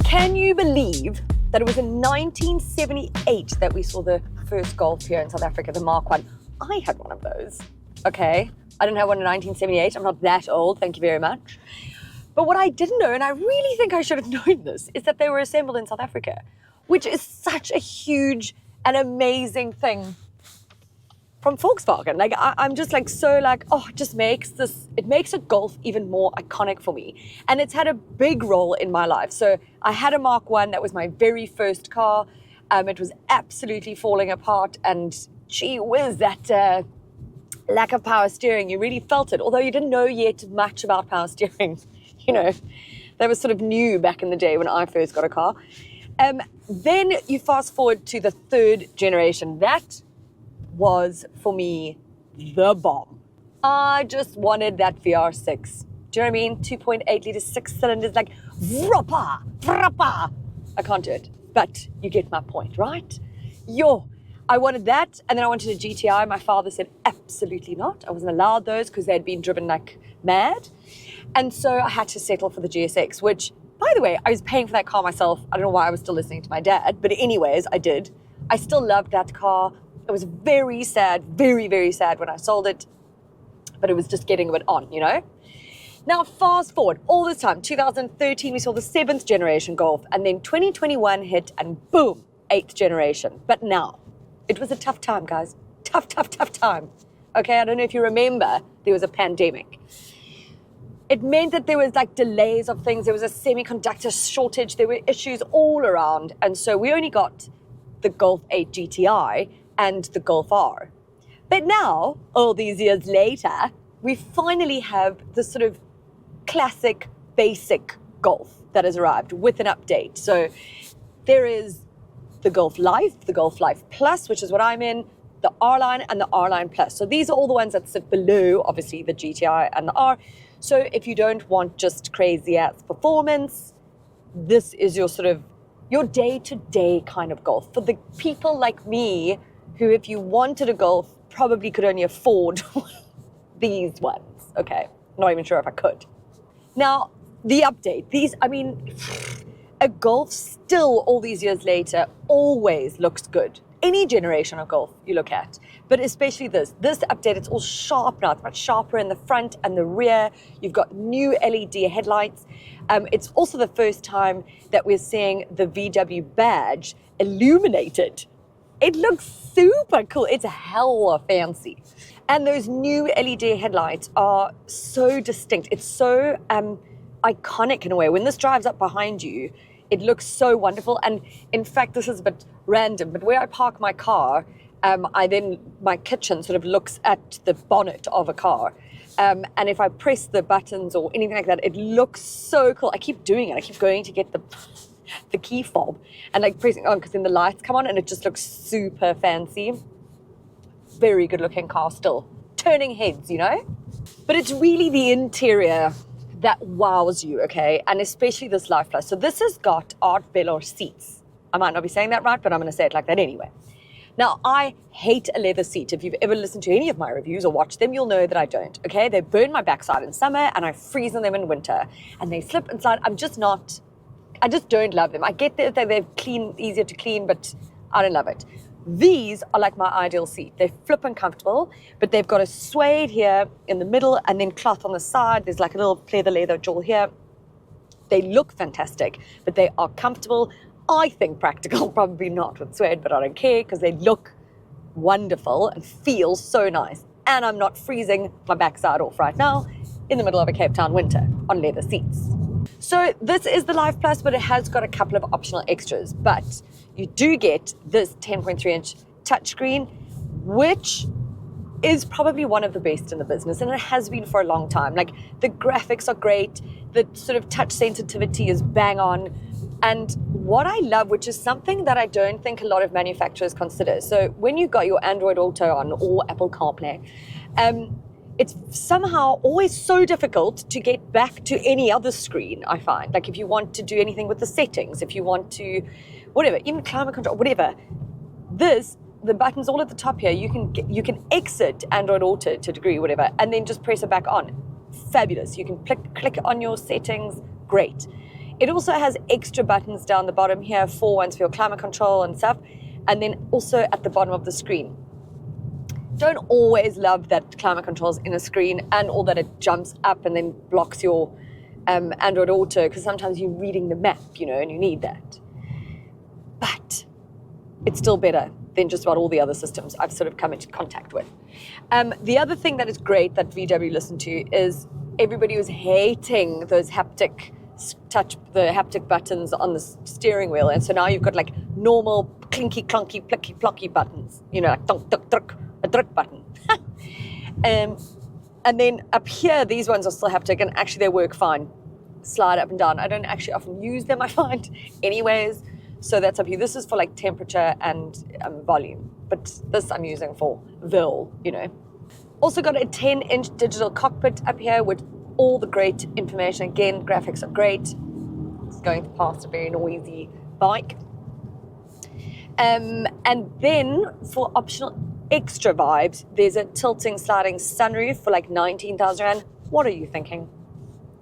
Can you believe that it was in 1978 that we saw the first Golf here in South Africa, the Mark I? I had one of those, okay? I didn't have one in 1978. I'm not that old, thank you very much. But what I didn't know, and I really think I should have known this, is that they were assembled in South Africa, which is such a huge and amazing thing from Volkswagen. Like, I'm just like, so like, oh, it makes a Golf even more iconic for me. And it's had a big role in my life. So I had a Mark I, that was my very first car. It was absolutely falling apart, and gee whiz, that lack of power steering, you really felt it. Although you didn't know yet much about power steering. You know, that was sort of new back in the day when I first got a car. Then you fast forward to the third generation. That was, for me, the bomb. I just wanted that VR6. Do you know what I mean? 2.8 litre, 6 cylinders, like, vrapa, vrapa. I can't do it, but you get my point, right? I wanted that, and then I wanted a GTI. My father said, absolutely not. I wasn't allowed those because they'd been driven like mad. And so I had to settle for the GSX, which, by the way, I was paying for that car myself. I don't know why I was still listening to my dad, but anyways, I did. I still loved that car. I was very sad, very, very sad when I sold it, but it was just getting a bit on, you know? Now, fast forward all this time, 2013, we saw the 7th generation Golf, and then 2021 hit, and boom, 8th generation. But now, it was a tough time, guys. Tough time. Okay, I don't know if you remember, there was a pandemic. It meant that there was like delays of things. There was a semiconductor shortage. There were issues all around. And so we only got the Golf 8 GTI and the Golf R. But now, all these years later, we finally have the sort of classic, basic Golf that has arrived with an update. So there is the Golf Life, the Golf Life Plus, which is what I'm in, the R-Line and the R-Line Plus. So these are all the ones that sit below, obviously, the GTI and the R. So if you don't want just crazy ass performance, this is your sort of your day-to-day kind of Golf. For the people like me, who if you wanted a Golf, probably could only afford these ones. Okay, not even sure if I could. Now, the update, a Golf still all these years later always looks good. Any generation of Golf you look at, but especially this update, it's all sharp now. It's much sharper in the front and the rear. You've got new LED headlights. It's also the first time that we're seeing the VW badge illuminated. It looks super cool. It's hella fancy. And those new LED headlights are so distinct. It's so iconic in a way. When this drives up behind you, it looks so wonderful. And in fact, this is a bit random, but where I park my car, my kitchen sort of looks at the bonnet of a car. And if I press the buttons or anything like that, it looks so cool. I keep doing it. I keep going to get the key fob and like pressing on because then the lights come on and it just looks super fancy. Very good looking car still. Turning heads, you know? But it's really the interior that wows you, okay? And especially this Life Plus. So this has got Art Velour seats. I might not be saying that right, but I'm going to say it like that anyway. Now, I hate a leather seat. If you've ever listened to any of my reviews or watched them, you'll know that I don't, okay? They burn my backside in summer and I freeze in them in winter. And they slip and slide. I just don't love them. I get that they're easier to clean, but I don't love it. These are like my ideal seat. They're flippin' comfortable, but they've got a suede here in the middle and then cloth on the side. There's like a little pleather leather jewel here. They look fantastic, but they are comfortable. I think practical, probably not with suede, but I don't care because they look wonderful and feel so nice. And I'm not freezing my backside off right now in the middle of a Cape Town winter on leather seats. So this is the Life Plus, but it has got a couple of optional extras. But you do get this 10.3-inch touchscreen, which is probably one of the best in the business, and it has been for a long time. Like, the graphics are great, the sort of touch sensitivity is bang on, and what I love, which is something that I don't think a lot of manufacturers consider. So when you got your Android Auto on or Apple CarPlay, it's somehow always so difficult to get back to any other screen, I find. Like if you want to do anything with the settings, if you want to, whatever, even climate control, whatever. The buttons all at the top here, you can exit Android Auto to a degree, whatever, and then just press it back on. Fabulous. You can click on your settings, great. It also has extra buttons down the bottom here, 4 ones for your climate control and stuff, and then also at the bottom of the screen. Don't always love that climate control's in a screen and all that it jumps up and then blocks your Android Auto, because sometimes you're reading the map, and you need that. But it's still better than just about all the other systems I've sort of come into contact with. The other thing that is great that VW listened to is everybody was hating those haptic buttons on the steering wheel, and so now you've got like normal clinky clonky plicky plocky buttons, like dunk duck druck, a druck button. And then up here, these ones are still haptic, and actually they work fine. Slide up and down. I don't actually often use them, I find, anyways. So that's up here. This is for like temperature and volume, but this I'm using for Vil, Also got a 10-inch digital cockpit up here with all the great information. Again, graphics are great. It's going past a very noisy bike. And then for optional extra vibes, there's a tilting sliding sunroof for like 19,000 Rand. What are you thinking?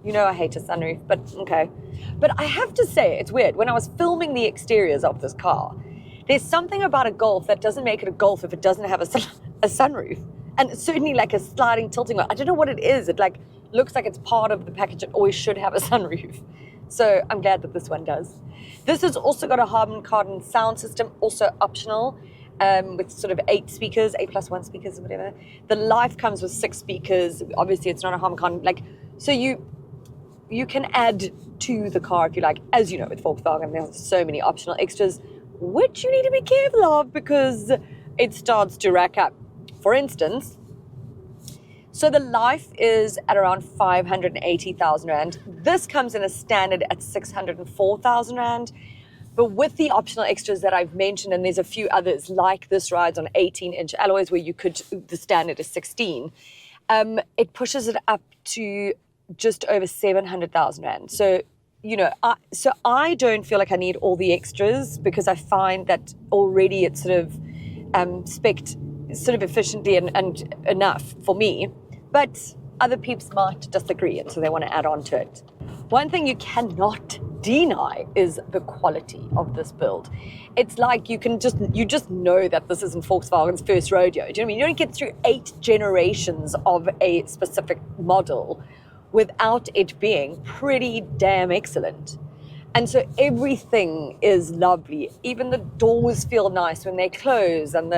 I hate a sunroof, but okay. But I have to say, it's weird. When I was filming the exteriors of this car, there's something about a Golf that doesn't make it a Golf if it doesn't have a sunroof. And certainly like a sliding tilting one. I don't know what it is. It like looks like it's part of the package. It always should have a sunroof. So I'm glad that this one does. This has also got a Harman Kardon sound system, also optional, with sort of 8 speakers, 8+1 speakers or whatever. The Life comes with 6 speakers. Obviously, it's not a Harman Kardon. So you can add to the car if you like. As you know, with Volkswagen, there's so many optional extras, which you need to be careful of because it starts to rack up. For instance, so the Life is at around 580,000 Rand. This comes in a standard at 604,000 Rand. But with the optional extras that I've mentioned, and there's a few others, like this rides on 18-inch alloys where the standard is 16, it pushes it up to just over 700,000 Rand. So, I don't feel like I need all the extras because I find that already it's sort of spec'd sort of efficiently and enough for me. But other peeps might disagree, and so they want to add on to it. One thing you cannot deny is the quality of this build. It's like you just know that this isn't Volkswagen's first rodeo. Do you know what I mean? You don't get through 8 generations of a specific model without it being pretty damn excellent. And so everything is lovely. Even the doors feel nice when they close, and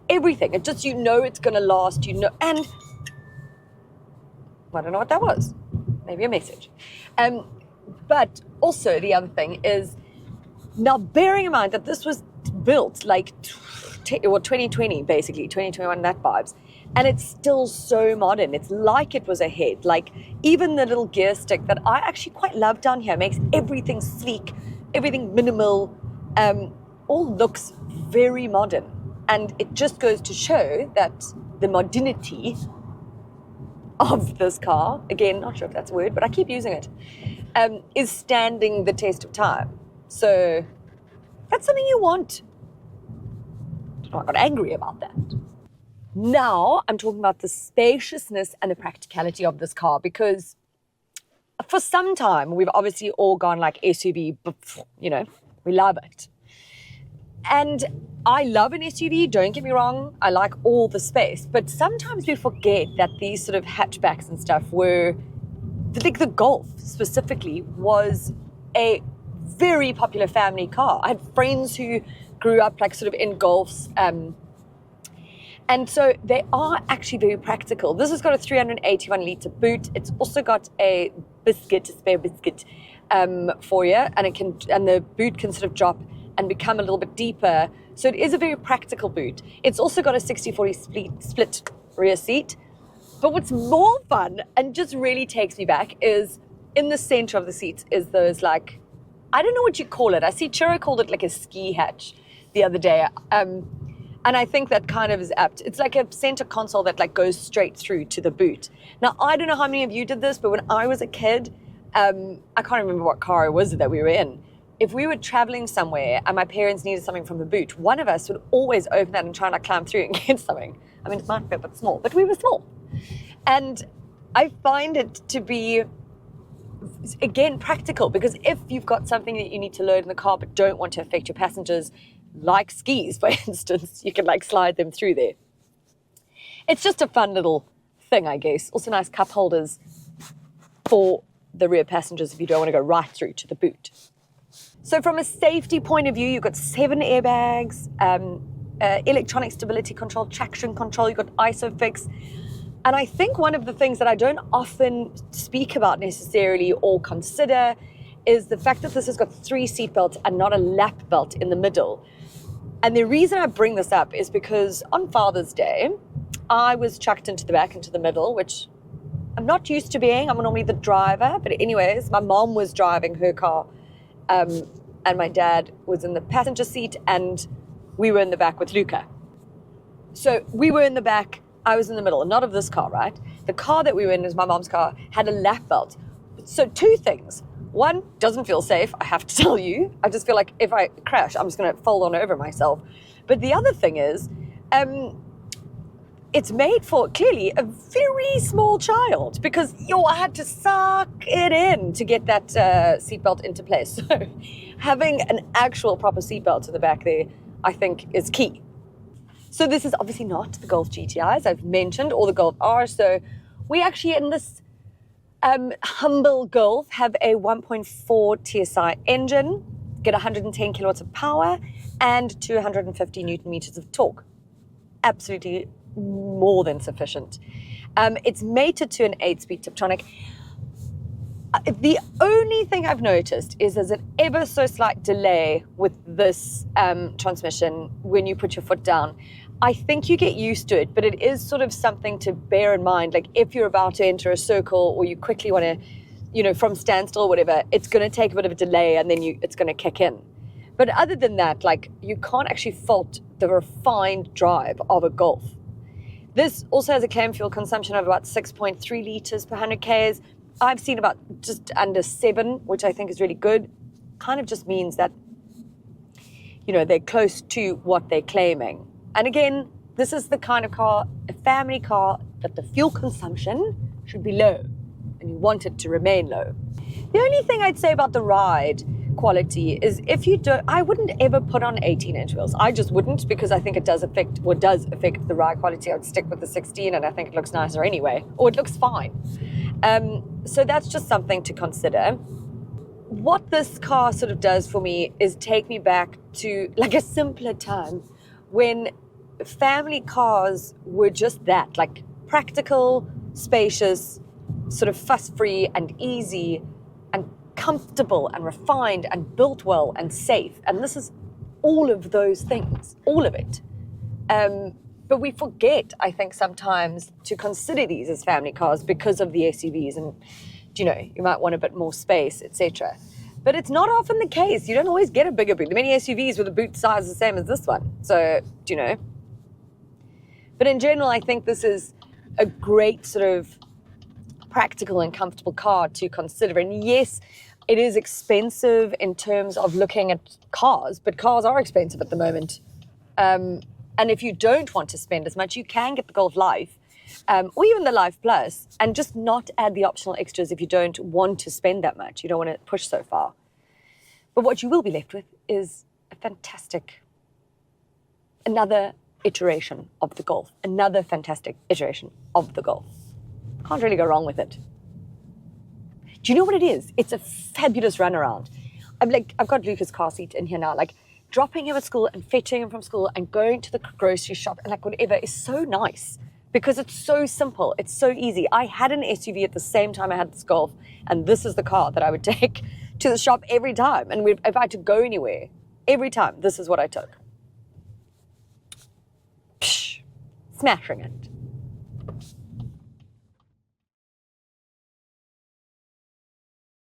everything. It just, it's going to last, and I don't know what that was. Maybe a message. But also the other thing is, now bearing in mind that this was built like 2020, basically, 2021, that vibes. And it's still so modern. It's like it was ahead. Like even the little gear stick that I actually quite love down here makes everything sleek, everything minimal, all looks very modern. And it just goes to show that the modernity of this car, again, not sure if that's a word, but I keep using it, is standing the test of time. So that's something you want. I got angry about that. Now I'm talking about the spaciousness and the practicality of this car, because for some time we've obviously all gone like SUV, we love it. And I love an SUV, don't get me wrong, I like all the space, but sometimes we forget that these sort of hatchbacks and stuff were, like the Golf specifically was a very popular family car. I had friends who grew up like sort of in Golfs, and so they are actually very practical. This has got a 381 litre boot. It's also got a spare biscuit for you, and the boot can sort of drop and become a little bit deeper. So it is a very practical boot. It's also got a 60-40 split rear seat. But what's more fun and just really takes me back is in the center of the seats is those like, I don't know what you call it. I see Chiro called it like a ski hatch the other day. And I think that kind of is apt. It's like a center console that like goes straight through to the boot. Now, I don't know how many of you did this, but when I was a kid, I can't remember what car it was that we were in. If we were traveling somewhere and my parents needed something from the boot, one of us would always open that and try and like climb through and get something. I mean, it might be a bit small, but we were small. And I find it to be again, practical, because if you've got something that you need to load in the car but don't want to affect your passengers, like skis, for instance, you can like slide them through there. It's just a fun little thing, I guess. Also nice cup holders for the rear passengers if you don't want to go right through to the boot. So from a safety point of view, you've got 7 airbags, electronic stability control, traction control, you've got ISOFIX. And I think one of the things that I don't often speak about necessarily or consider is the fact that this has got 3 seat belts and not a lap belt in the middle. And the reason I bring this up is because on Father's Day, I was chucked into the back, into the middle, which I'm not used to being. I'm normally the driver. But anyways, my mom was driving her car and my dad was in the passenger seat and we were in the back with Luca. So we were in the back, I was in the middle, not of this car, right? The car that we were in, is my mom's car, had a lap belt. So 2 things. One, doesn't feel safe, I have to tell you. I just feel like if I crash, I'm just going to fold on over myself. But the other thing is, it's made for, clearly, a very small child because I had to suck it in to get that seatbelt into place. So having an actual proper seatbelt in the back there, I think, is key. So this is obviously not the Golf GTI, as I've mentioned, or the Golf R. So we actually, in this humble Golf, have a 1.4 TSI engine, get 110 kilowatts of power and 250 Newton meters of torque. Absolutely more than sufficient. It's mated to an 8-speed Tiptronic. The only thing I've noticed is there's an ever so slight delay with this transmission when you put your foot down. I think you get used to it, but it is sort of something to bear in mind. Like if you're about to enter a circle or you quickly want to, from standstill or whatever, it's going to take a bit of a delay and then it's going to kick in. But other than that, like you can't actually fault the refined drive of a Golf. This also has a claim fuel consumption of about 6.3 liters per 100 Ks. I've seen about just under 7, which I think is really good. Kind of just means that, they're close to what they're claiming. And again, this is the kind of car, a family car, that the fuel consumption should be low. And you want it to remain low. The only thing I'd say about the ride quality is I wouldn't ever put on 18-inch wheels. I just wouldn't, because I think it does affect the ride quality. I would stick with the 16 and I think it looks nicer anyway, or it looks fine. So that's just something to consider. What this car sort of does for me is take me back to like a simpler time when family cars were just that, like practical, spacious, sort of fuss-free and easy and comfortable and refined and built well and safe. And this is all of those things, all of it. But we forget, I think, sometimes to consider these as family cars because of the SUVs and, you might want a bit more space, etc. But it's not often the case. You don't always get a bigger boot. Many SUVs with a boot size the same as this one. So, But in general, I think this is a great sort of practical and comfortable car to consider. And yes, it is expensive in terms of looking at cars, but cars are expensive at the moment. And if you don't want to spend as much, you can get the Golf Life or even the Life Plus and just not add the optional extras if you don't want to spend that much. You don't want to push so far. But what you will be left with is a fantastic, another iteration of the Golf, another fantastic iteration of the Golf. Can't really go wrong with it. Do you know what it is? It's a fabulous runaround. I've got Luca's car seat in here now, dropping him at school and fetching him from school and going to the grocery shop and whatever is so nice because it's so simple. It's so easy. I had an SUV at the same time I had this Golf, and this is the car that I would take to the shop every time. And if I had to go anywhere, every time, this is what I took. Psh, smashing it.